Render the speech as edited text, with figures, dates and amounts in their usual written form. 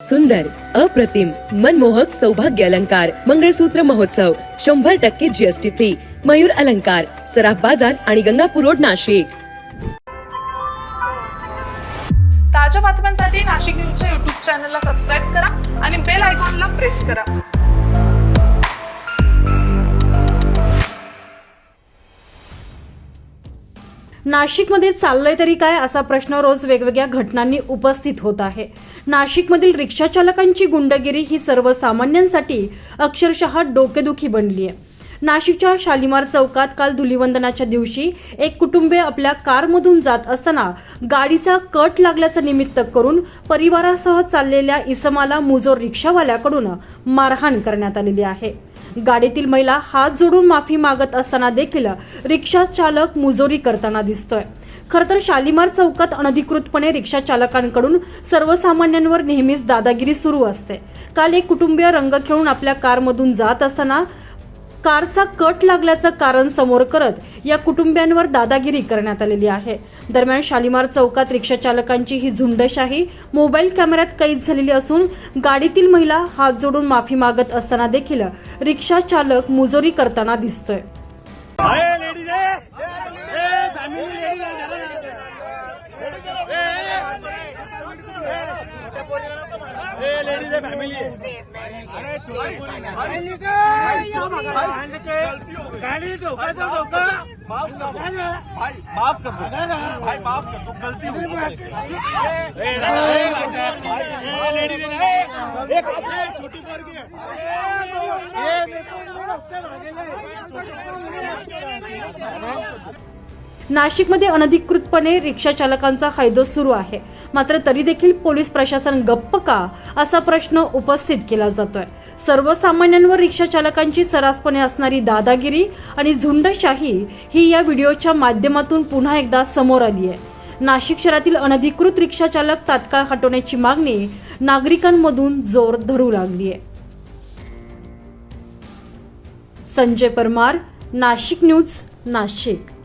सुंदर, अप्रतिम, मनमोहक सौभाग्य अलंकार मंगळसूत्र महोत्सव 100% जीएसटी फ्री. मयूर अलंकार, सराफ बाजार आणि गंगापूर रोड, नाशिक. ताज्या बातम्यांसाठी नाशिक न्यूजच्या YouTube चॅनलला सबस्क्राईब करा आणि बेल आयकॉनला प्रेस करा. नाशिकमध्ये चाललंय तरी काय असा प्रश्न रोज वेगवेगळ्या घटनांनी उपस्थित होत आहे. नाशिकमधील रिक्षा चालकांची गुंडगिरी ही सर्वसामान्यांसाठी अक्षरशः डोकेदुखी बनली आहे. नाशिकच्या शालिमार चौकात काल धुलीवंदनाच्या दिवशी एक कुटुंबीय आपल्या कारमधून जात असताना गाडीचा कट लागल्याचं निमित्त करून परिवारासह चाललेल्या इसमाला मुजोर रिक्षावाल्याकडून मारहाण करण्यात आलेली आहे. गाडीतील महिला हात जोडून माफी मागत असताना देखील रिक्षा चालक मुजोरी करताना दिसतोय. खरं तर शालिमार चौकात अनधिकृतपणे रिक्षा चालकांकडून सर्वसामान्यांवर नेहमीच दादागिरी सुरू असते. काल एक कुटुंबीय रंग खेळून आपल्या कारमधून जात असताना कारचा कट लागल्याचं कारण समोर करत या कुटुंबियांवर दादागिरी करण्यात आलेली आहे. दरम्यान शालिमार चौकात रिक्षा चालकांची ही झुंडशाही मोबाईल कॅमेऱ्यात कैद झालेली असून गाडीतील महिला हात जोडून माफी मागत असताना देखील रिक्षा चालक मुजोरी करताना दिसतोय. नाशिकमध्ये अनधिकृतपणे रिक्षा चालकांचा हैदोस सुरू आहे. मात्र तरी देखील पोलीस प्रशासन गप्प का असा प्रश्न उपस्थित केला जातोय. सर्वसामान्यांवर रिक्षा चालकांची सर्रासपणे असणारी दादागिरी आणि झुंडशाही ही या व्हिडिओच्या माध्यमातून पुन्हा एकदा समोर आली आहे. नाशिक शहरातील अनधिकृत रिक्षा चालक तात्काळ हटवण्याची मागणी नागरिकांमधून जोर धरू लागली आहे. संजय परमार, नाशिक न्यूज, नाशिक.